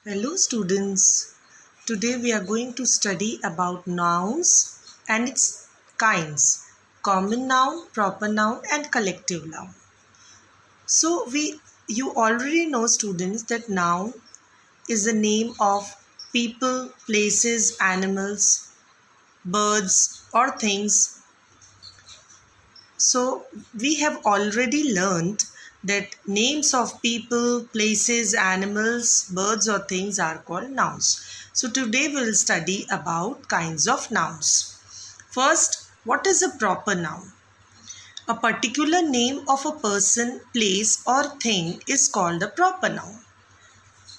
Hello students. Today we are going to study about nouns and its kinds. Common noun, proper noun and collective noun. So you already know students that noun is the name of people, places, animals, birds or things. So we have already learned that names of people, places, animals, birds or things are called nouns. So today we will study about kinds of nouns. First, what is a proper noun? A particular name of a person, place or thing is called a proper noun.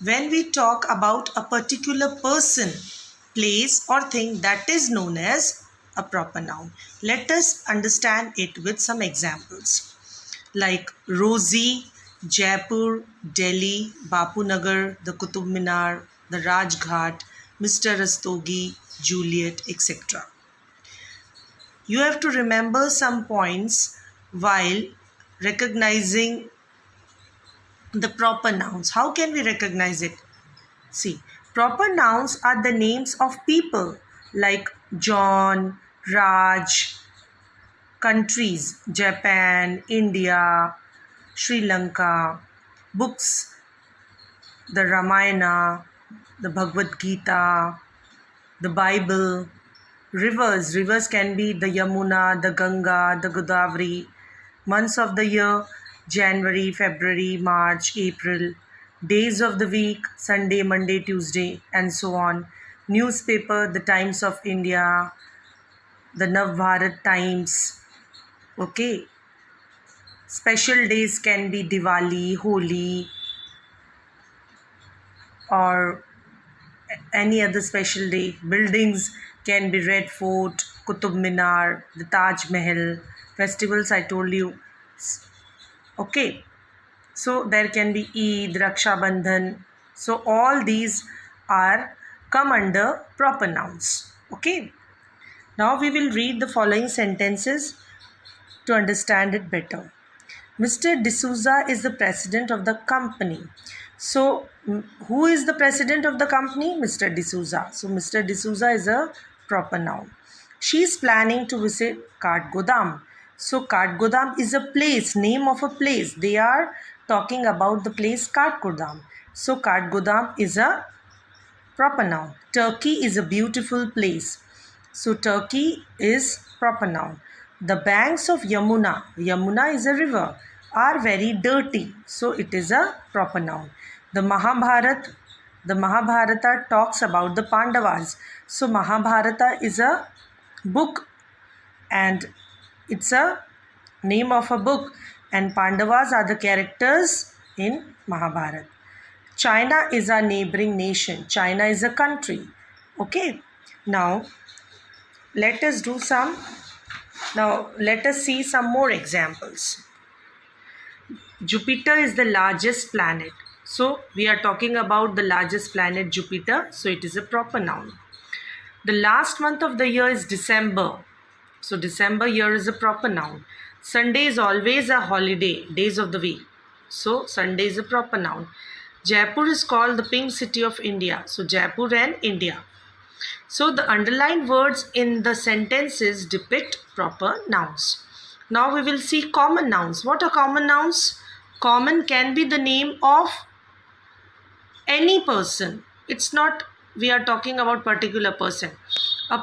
When we talk about a particular person, place or thing, that is known as a proper noun. Let us understand it with some examples like Rosie, Jaipur, Delhi, Bapunagar, the Qutub Minar, the Rajghat, Mr. Rastogi, Juliet, etc. You have to remember some points while recognizing the proper nouns. How can we recognize it? See, proper nouns are the names of people like John, Raj, countries, Japan, India, Sri Lanka, books, the Ramayana, the Bhagavad Gita, the Bible, rivers can be the Yamuna, the Ganga, the Godavari, months of the year, January, February, March, April, days of the week, Sunday, Monday, Tuesday, and so on. Newspaper, the Times of India, the Navbharat Times. Okay. Special days can be Diwali, Holi, or any other special day. Buildings can be Red Fort, Qutub Minar, the Taj Mahal. Festivals I told you. Okay. So there can be Eid, Raksha Bandhan. So all these are come under proper nouns. Okay. Now we will read the following sentences to understand it better. Mr. D'Souza is the president of the company. So who is the president of the company? Mr. D'Souza. So Mr. D'Souza is a proper noun. She is planning to visit Kathgodam. So Kathgodam is a place, name of a place. They are talking about the place Kathgodam. So Kathgodam is a proper noun. Turkey is a beautiful place. So Turkey is proper noun. The banks of Yamuna is a river, are very dirty. So it is a proper noun. The Mahabharata talks about the Pandavas. So Mahabharata is a book and it's a name of a book, and Pandavas are the characters in Mahabharata. China is a neighboring nation. China is a country. Okay. Now let us see some more examples. Jupiter is the largest planet. So we are talking about the largest planet, Jupiter. So it is a proper noun. The last month of the year is December. So December year is a proper noun. Sunday is always a holiday, days of the week. So Sunday is a proper noun. Jaipur is called the pink city of India. So Jaipur and India. So the underlined words in the sentences depict proper nouns. Now we will see common nouns. What are common nouns? Common can be the name of any person. It's not we are talking about particular person. A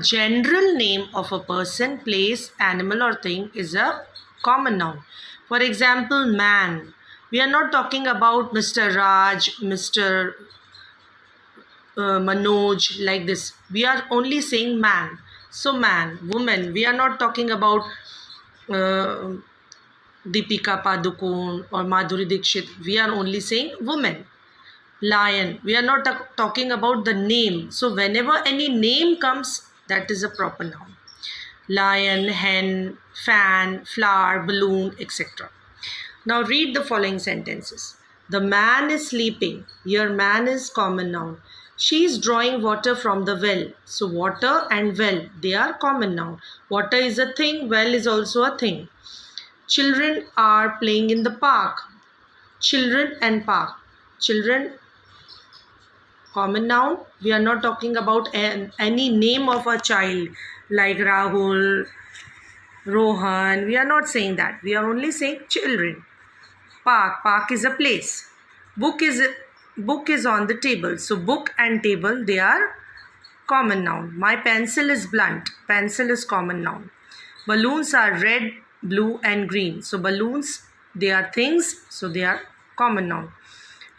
general name of a person, place, animal or thing is a common noun. For example, man. We are not talking about Mr. Raj, Mr. Manoj, like this. We are only saying man. So man, woman. We are not talking about Deepika Padukone or Madhuri Dixit. We are only saying woman. Lion. We are not talking about the name. So whenever any name comes, that is a proper noun. Lion, hen, fan, flower, balloon, etc. Now read the following sentences. The man is sleeping. Here man is common noun. She is drawing water from the well. So water and well, they are common noun. Water is a thing, well is also a thing. Children are playing in the park. Children and park. Children Common noun, we are not talking about any name of a child like Rahul, Rohan. We are not saying that. We are only saying children. Park is a place. Book is on the table. So book and table, they are common noun. My pencil is blunt. Pencil is common noun. Balloons are red, blue and green. So balloons, they are things. So they are common noun.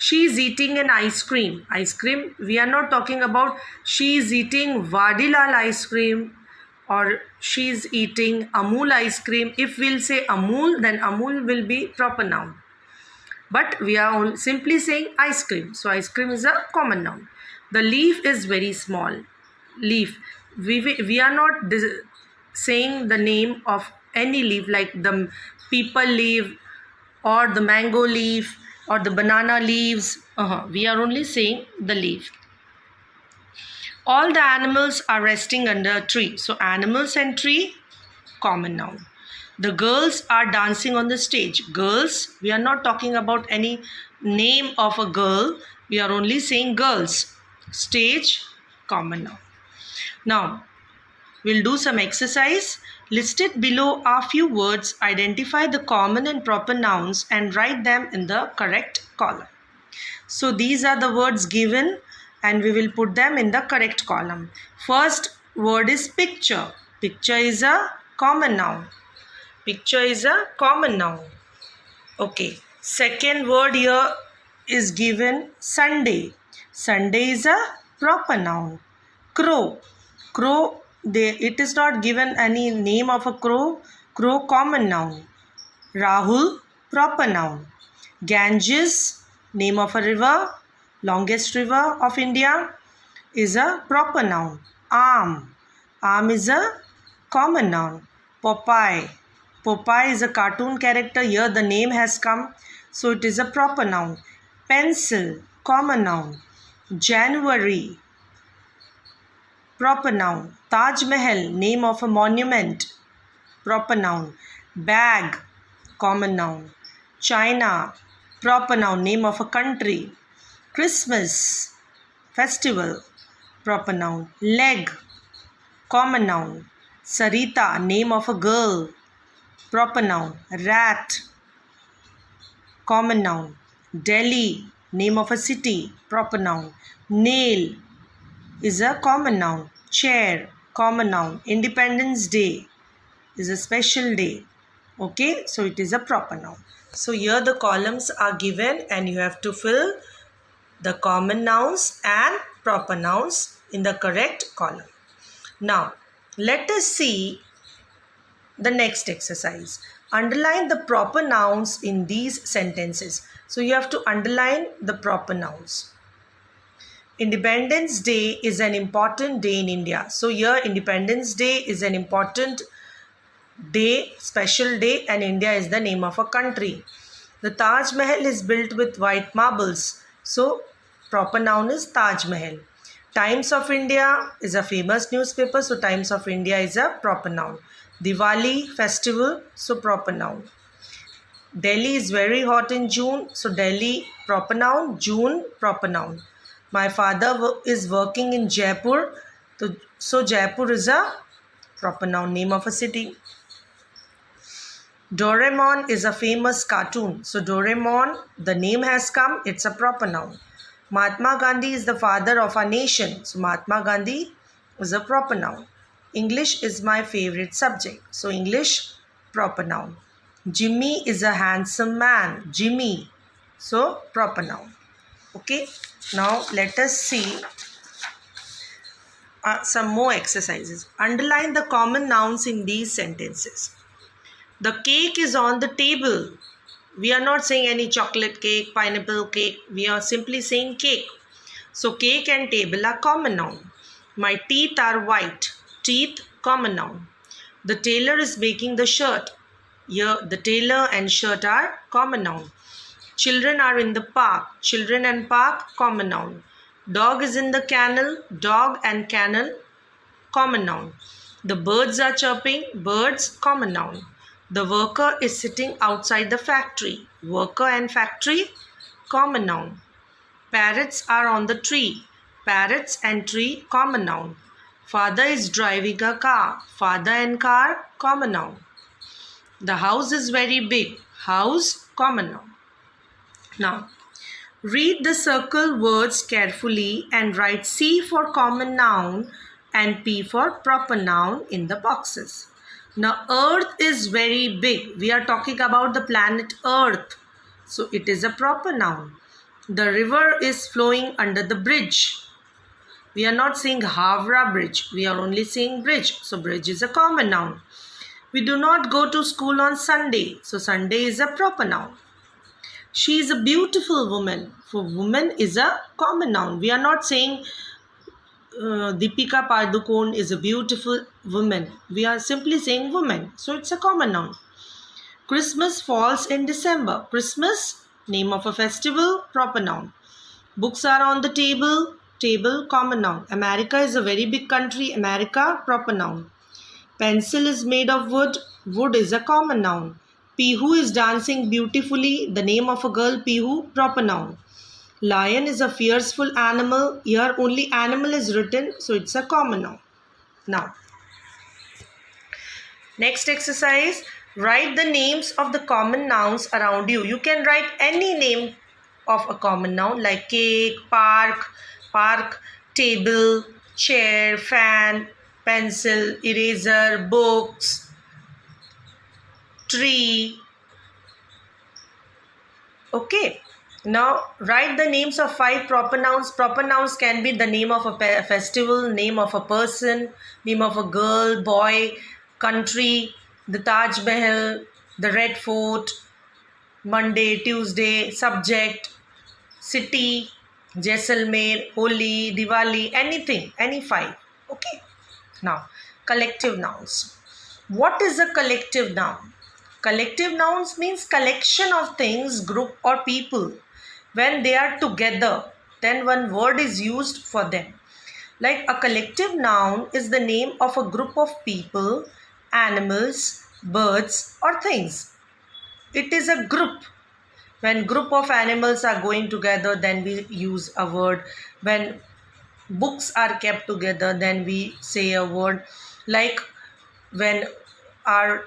She is eating an ice cream. Ice cream, we are not talking about she is eating Vadilal ice cream or she is eating Amul ice cream. If we'll say Amul, then Amul will be proper noun. But we are simply saying ice cream. So ice cream is a common noun. The leaf is very small. Leaf. We are not saying the name of any leaf like the people leaf or the mango leaf or the banana leaves. We are only saying the leaf. All the animals are resting under a tree. So animals and tree, common noun. The girls are dancing on the stage. Girls, we are not talking about any name of a girl. We are only saying girls. Stage, common noun. Now, we'll do some exercise. Listed below are few words. Identify the common and proper nouns and write them in the correct column. So these are the words given and we will put them in the correct column. First word is picture. Picture is a common noun. Picture is a common noun. Okay. Second word here is given Sunday. Sunday is a proper noun. Crow. Crow, it is not given any name of a crow. Crow, common noun. Rahul, proper noun. Ganges, name of a river, longest river of India, is a proper noun. Arm. Arm is a common noun. Popeye. Popeye is a cartoon character. Here the name has come, so it is a proper noun. Pencil, common noun. January, proper noun. Taj Mahal, name of a monument, proper noun. Bag, common noun. China, proper noun, name of a country. Christmas, festival, proper noun. Leg, common noun. Sarita, name of a girl, proper noun. Rat, common noun. Delhi, name of a city, proper noun. Nail is a common noun. Chair, common noun. Independence Day is a special day. Okay, so it is a proper noun. So here the columns are given and you have to fill the common nouns and proper nouns in the correct column. Now, let us see the next exercise. Underline the proper nouns in these sentences. So you have to underline the proper nouns. Independence Day is an important day in India. So here Independence Day is an important day, special day, and India is the name of a country. The Taj Mahal is built with white marbles. So proper noun is Taj Mahal. Times of India is a famous newspaper. So Times of India is a proper noun. Diwali, festival, so proper noun. Delhi is very hot in June. So Delhi, proper noun. June, proper noun. My father is working in Jaipur. So Jaipur is a proper noun, name of a city. Doraemon is a famous cartoon. So Doraemon, the name has come, it's a proper noun. Mahatma Gandhi is the father of our nation. So Mahatma Gandhi is a proper noun. English is my favorite subject. So English, proper noun. Jimmy is a handsome man. Jimmy, so proper noun. Okay, now let us see some more exercises. Underline the common nouns in these sentences. The cake is on the table. We are not saying any chocolate cake, pineapple cake. We are simply saying cake. So cake and table are common noun. My teeth are white. Teeth, common noun. The tailor is making the shirt. Here the tailor and shirt are common noun. Children are in the park. Children and park, common noun. Dog is in the kennel. Dog and kennel, common noun. The birds are chirping. Birds, common noun. The worker is sitting outside the factory. Worker and factory, common noun. Parrots are on the tree. Parrots and tree, common noun. Father is driving a car. Father and car, common noun. The house is very big. House, common noun. Now, read the circle words carefully and write C for common noun and P for proper noun in the boxes. Now, Earth is very big. We are talking about the planet Earth. So, it is a proper noun. The river is flowing under the bridge. We are not saying Havra Bridge. We are only saying bridge. So, bridge is a common noun. We do not go to school on Sunday. So, Sunday is a proper noun. She is a beautiful woman. For woman is a common noun. We are not saying Deepika Padukone is a beautiful woman. We are simply saying woman. So it's a common noun. Christmas falls in December. Christmas, name of a festival, proper noun. Books are on the table. Table, common noun. America is a very big country. America, proper noun. Pencil is made of wood. Wood is a common noun. Pihu is dancing beautifully. The name of a girl, Pihu, proper noun. Lion is a fearful animal. Here only animal is written, so it's a common noun. Now, next exercise, write the names of the common nouns around you. You can write any name of a common noun like cake, park, table, chair, fan, pencil, eraser, books, tree. Okay. Now, write the names of 5 proper nouns. Proper nouns can be the name of a festival, name of a person, name of a girl, boy, country, the Taj Mahal, the Red Fort, Monday, Tuesday, subject, city, Jaisalmer, Holi, Diwali, anything, any 5. Okay. Now, collective nouns. What is a collective noun? Collective nouns means collection of things, group or people. When they are together, then one word is used for them. Like a collective noun is the name of a group of people, animals, birds or things. It is a group. When group of animals are going together, then we use a word. When books are kept together, then we say a word. Like when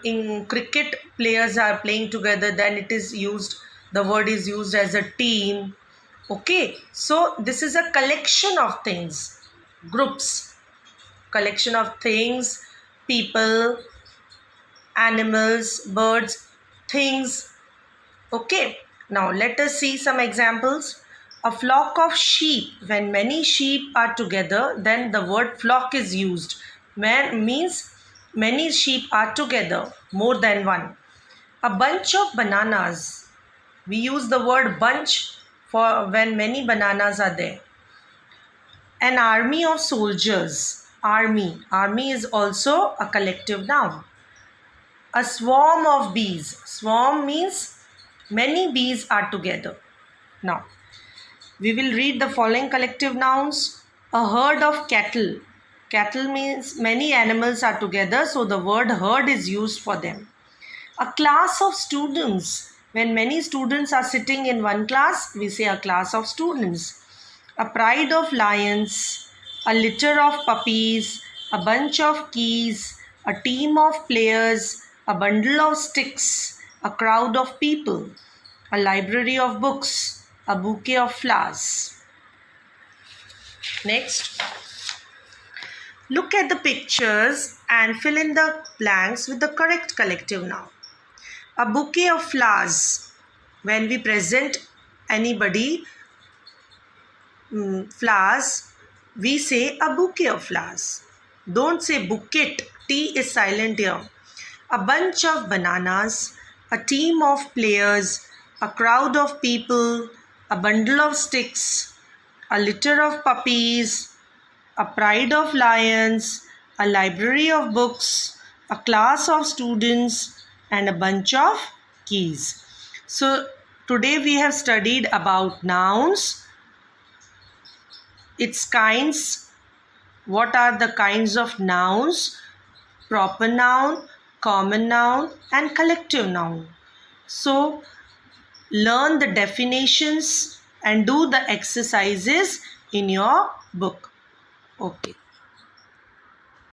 in cricket players are playing together, then it is used. The word is used as a team. Okay, so this is a collection of things, groups, collection of things, people, animals, birds, things. Okay, now let us see some examples. A flock of sheep. When many sheep are together, then the word flock is used. Means many sheep are together, more than one. A bunch of bananas. We use the word bunch for when many bananas are there. An army of soldiers. Army. Army is also a collective noun. A swarm of bees. Swarm means many bees are together. Now, we will read the following collective nouns. A herd of cattle. Cattle means many animals are together, so the word herd is used for them. A class of students. When many students are sitting in one class, we say a class of students. A pride of lions, a litter of puppies, a bunch of keys, a team of players, a bundle of sticks, a crowd of people, a library of books, a bouquet of flowers. Next, look at the pictures and fill in the blanks with the correct collective noun. A bouquet of flowers. When we present anybody flowers, we say a bouquet of flowers. Don't say bouquet. T is silent here. A bunch of bananas, a team of players, a crowd of people, a bundle of sticks, a litter of puppies, a pride of lions, a library of books, a class of students, and a bunch of keys. So today we have studied about nouns, its kinds, what are the kinds of nouns, proper noun, common noun and collective noun. So learn the definitions and do the exercises in your book. Okay.